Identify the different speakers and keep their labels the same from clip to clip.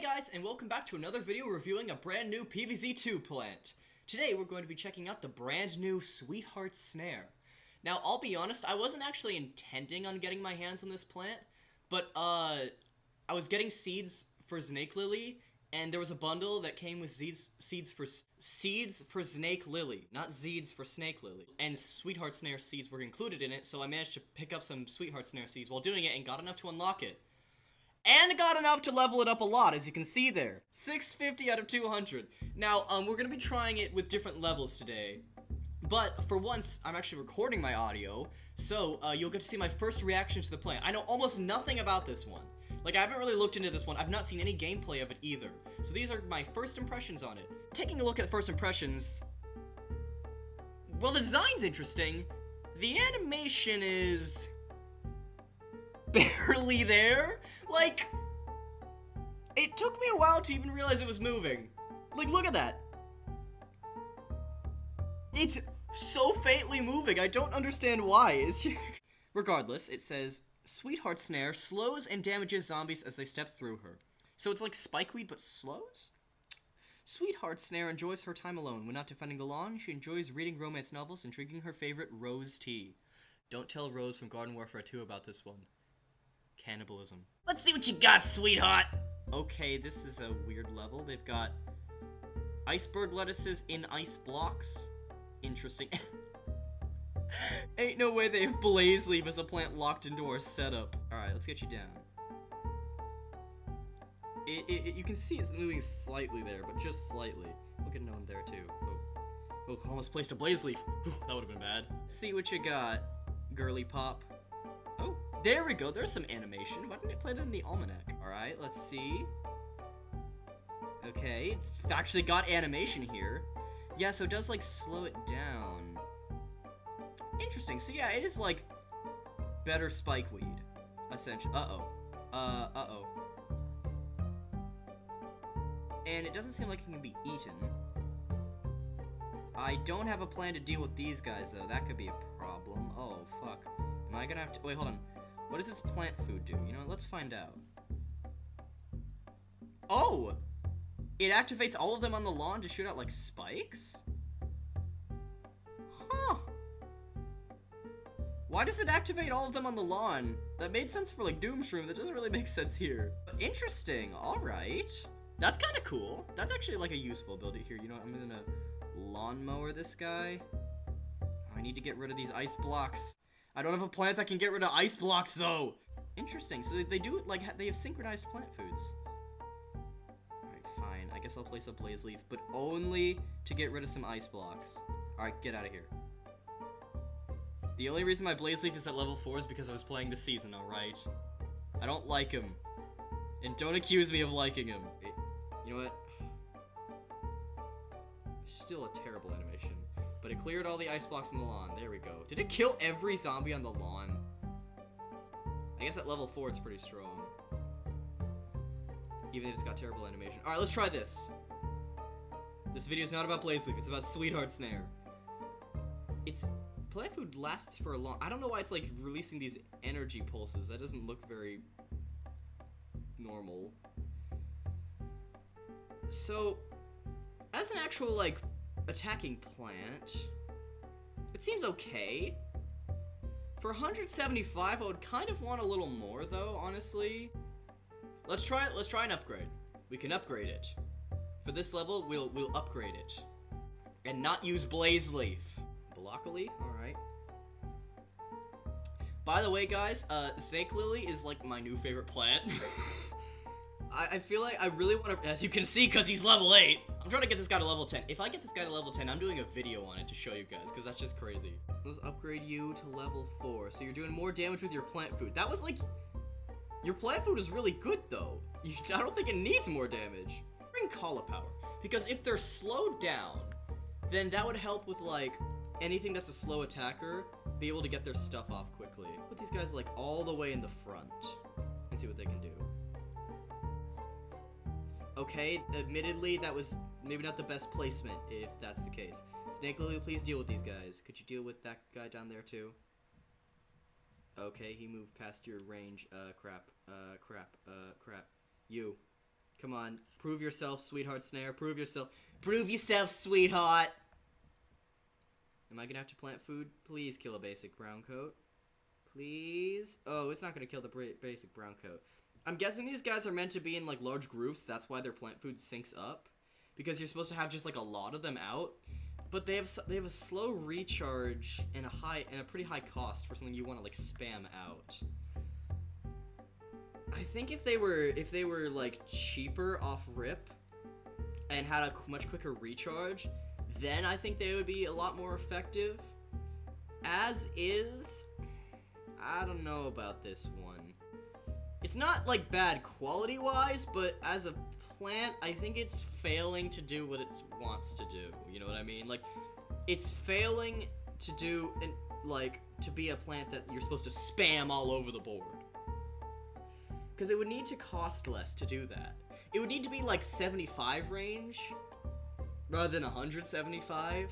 Speaker 1: Hey guys, and welcome back to another video reviewing a brand new PvZ2 plant. Today we're going to be checking out the brand new Sweetheart Snare. Now, I'll be honest, I wasn't actually intending on getting my hands on this plant, but I was getting seeds for Snake Lily, and there was a bundle that came with seeds for Snake Lily, not Zeeds for Snake Lily. And Sweetheart Snare seeds were included in it, so I managed to pick up some Sweetheart Snare seeds while doing it and got enough to unlock it. And got enough to level it up a lot, as you can see there. 650 out of 200. Now, we're gonna be trying it with different levels today. But, for once, I'm actually recording my audio, so, you'll get to see my first reaction to the plant. I know almost nothing about this one. Like, I haven't really looked into this one. I've not seen any gameplay of it either. So these are my first impressions on it. Taking a look at first impressions... well, the design's interesting. The animation is... barely there. Like, it took me a while to even realize it was moving. Like, look at that. It's so faintly moving. I don't understand why. It's just... Regardless, it says, Sweetheart Snare slows and damages zombies as they step through her. So it's like Spikeweed, but slows? Sweetheart Snare enjoys her time alone. When not defending the lawn, she enjoys reading romance novels and drinking her favorite rose tea. Don't tell Rose from Garden Warfare 2 about this one. Cannibalism. Let's see what you got, sweetheart! Okay, this is a weird level. They've got iceberg lettuces in ice blocks. Interesting. Ain't no way they have blaze leaf as a plant locked into our setup. Alright, let's get you down. You can see it's moving slightly there, but just slightly. We'll get another one there too. Oh, almost placed a blaze leaf. That would have been bad. Let's see what you got, girly pop. Oh, there we go. There's some animation. Why didn't it play that in the almanac? Alright, let's see. Okay, it's actually got animation here. Yeah, so it does, like, slow it down. Interesting. So, yeah, it is, like, better Spikeweed, essentially. Uh-oh. Uh-oh. And it doesn't seem like it can be eaten. I don't have a plan to deal with these guys, though. That could be a problem. Oh, fuck. Am I gonna have to... wait, hold on. What does this plant food do? You know, let's find out. Oh! It activates all of them on the lawn to shoot out, like, spikes? Huh. Why does it activate all of them on the lawn? That made sense for, like, Doomshroom. That doesn't really make sense here. But interesting. Alright. That's kind of cool. That's actually, like, a useful ability here. You know what? I'm gonna lawnmower this guy. Oh, I need to get rid of these ice blocks. I don't have a plant that can get rid of ice blocks, though. Interesting. So they do, like, they have synchronized plant foods. Alright, fine. I guess I'll place a blaze leaf, but only to get rid of some ice blocks. Alright, get out of here. The only reason my blaze leaf is at level 4 is because I was playing this season, alright? I don't like him. And don't accuse me of liking him. You know what? Still a terrible animation. But it cleared all the ice blocks on the lawn. There we go. Did it kill every zombie on the lawn? I guess at level 4 it's pretty strong. Even if it's got terrible animation. Alright, let's try this. This video is not about Blaze Leaf, it's about Sweetheart Snare. It's... plant food lasts for a long... I don't know why it's, like, releasing these energy pulses. That doesn't look very... normal. So, as an actual, like, attacking plant, it seems okay. For 175, I would kind of want a little more, though, honestly. Let's try it. Let's try an upgrade. We can upgrade it. For this level, we'll upgrade it. And not use Blaze Leaf. Blockily? Alright. By the way, guys, Snake Lily is, like, my new favorite plant. I feel like I really want to, as you can see, because he's level 8. I'm trying to get this guy to level 10. If I get this guy to level 10, I'm doing a video on it to show you guys, because that's just crazy. Let's upgrade you to level 4, so you're doing more damage with your plant food. That was like, your plant food is really good, though. I don't think it needs more damage. Bring cauliflower, because if they're slowed down, then that would help with, like, anything that's a slow attacker, be able to get their stuff off quickly. Put these guys, like, all the way in the front, and see what they can do. Okay, admittedly, that was maybe not the best placement, if that's the case. Snake Lily, please deal with these guys. Could you deal with that guy down there, too? Okay, he moved past your range. Crap. You. Come on, prove yourself, Sweetheart Snare. Prove yourself. Prove yourself, sweetheart! Am I gonna have to plant food? Please kill a basic brown coat. Please? Oh, it's not gonna kill the basic brown coat. I'm guessing these guys are meant to be in, like, large groups. That's why their plant food syncs up. Because you're supposed to have just, like, a lot of them out. But they have a slow recharge and a pretty high cost for something you want to, like, spam out. I think if they were like cheaper off rip and had a much quicker recharge, then I think they would be a lot more effective. As is, I don't know about this one. It's not like bad quality wise, but as a plant, I think it's failing to do what it wants to do. You know what I mean? Like, it's failing to do to be a plant that you're supposed to spam all over the board. Because it would need to cost less to do that. It would need to be like 75 range rather than 175.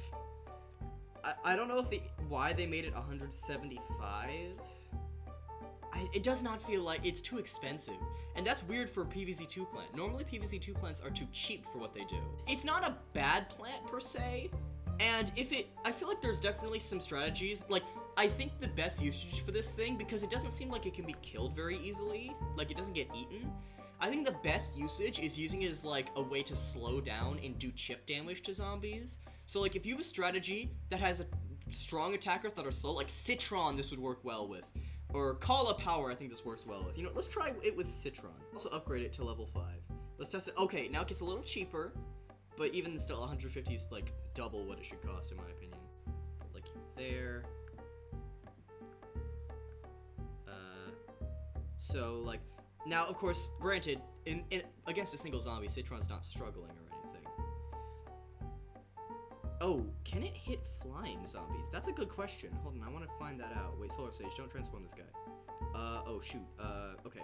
Speaker 1: I don't know why they made it 175. It does not feel like it's too expensive. And that's weird for a PvZ2 plant. Normally PvZ2 plants are too cheap for what they do. It's not a bad plant per se. And I feel like there's definitely some strategies. Like, I think the best usage for this thing, because it doesn't seem like it can be killed very easily, like it doesn't get eaten, I think the best usage is using it as like a way to slow down and do chip damage to zombies. So like if you have a strategy that has strong attackers that are slow, like Citron this would work well with, or Call of Power I think this works well with. You know, let's try it with Citron. Also upgrade it to level 5. Let's test it. Okay, now it gets a little cheaper, but even still 150 is like double what it should cost in my opinion. Like there. So, like, now, of course, granted, in against a single zombie, Citron's not struggling or anything. Oh, can it hit flying zombies? That's a good question. Hold on, I want to find that out. Wait, Solar Sage, don't transform this guy. Oh, shoot. Okay.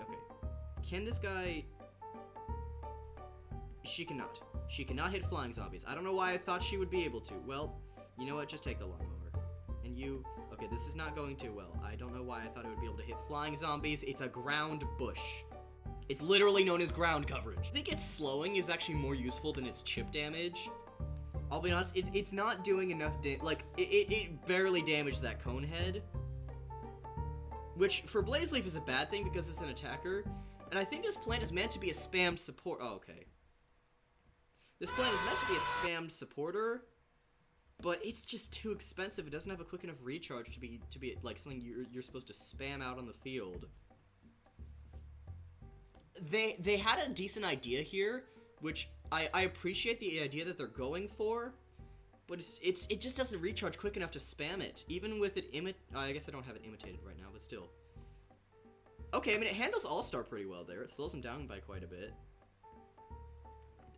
Speaker 1: Can this guy... She cannot. She cannot hit flying zombies. I don't know why I thought she would be able to. Well, you know what? Just take the lawnmower. And you... Okay, this is not going too well. I don't know why I thought it would be able to hit flying zombies. It's a ground bush. It's literally known as ground coverage. I think its slowing is actually more useful than its chip damage. I'll be honest, it's not doing enough like, it barely damaged that cone head. Which, for Blazeleaf, is a bad thing because it's an attacker. And I think this plant is meant to be a spammed support. Oh, okay. This plant is meant to be a spammed supporter. But it's just too expensive. It doesn't have a quick enough recharge to be like something you're supposed to spam out on the field. They had a decent idea here, which I appreciate the idea that they're going for, but it just doesn't recharge quick enough to spam it. Even with it I guess I don't have it imitated right now, but still. Okay, I mean it handles All-Star pretty well there. It slows him down by quite a bit.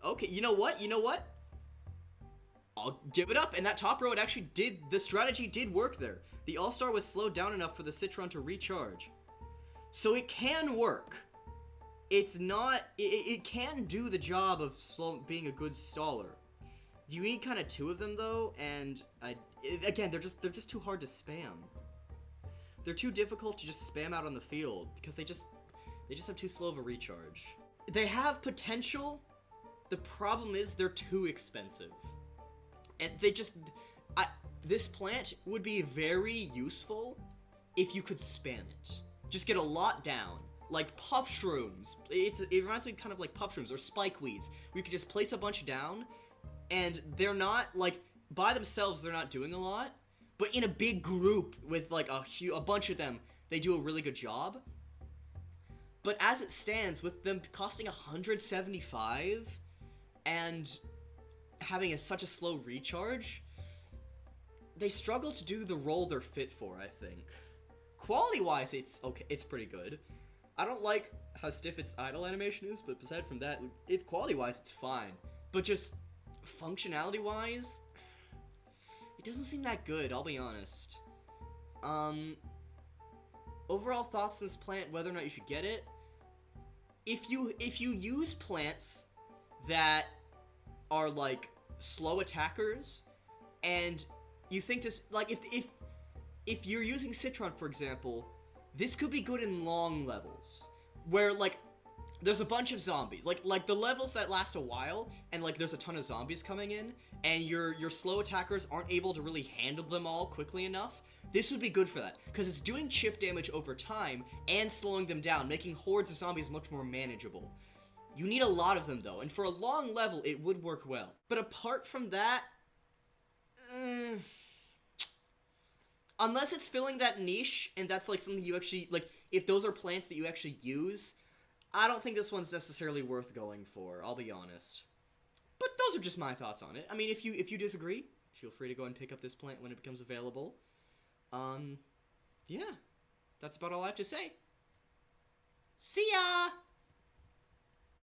Speaker 1: Okay, you know what? I'll give it up, and that top row, the strategy did work there. The All-Star was slowed down enough for the Citron to recharge. So it can work. It's not, it can do the job of being a good staller. You need kind of two of them though, and again, they're just too hard to spam. They're too difficult to just spam out on the field, because they just have too slow of a recharge. They have potential, the problem is they're too expensive. And this plant would be very useful if you could spam it. Just get a lot down. Like puff shrooms. It reminds me kind of like puff shrooms or spike weeds. Where you could just place a bunch down, and they're not, like, by themselves they're not doing a lot. But in a big group with, like, a bunch of them, they do a really good job. But as it stands, with them costing 175, and having such a slow recharge, they struggle to do the role they're fit for, I think. Quality-wise, it's okay, it's pretty good. I don't like how stiff its idle animation is, but aside from that, quality-wise, it's fine. But just functionality-wise, it doesn't seem that good, I'll be honest. Overall thoughts on this plant, whether or not you should get it. If you use plants that are like slow attackers, and you think this, like, if you're using Citron, for example, this could be good in long levels, where, like, there's a bunch of zombies, like the levels that last a while, and like there's a ton of zombies coming in, and your slow attackers aren't able to really handle them all quickly enough. This would be good for that, because it's doing chip damage over time and slowing them down, making hordes of zombies much more manageable. You need a lot of them though, and for a long level it would work well. But apart from that, unless it's filling that niche, and that's like something you actually, like, if those are plants that you actually use, I don't think this one's necessarily worth going for, I'll be honest. But those are just my thoughts on it. I mean, if you disagree, feel free to go and pick up this plant when it becomes available. Yeah, that's about all I have to say. See ya!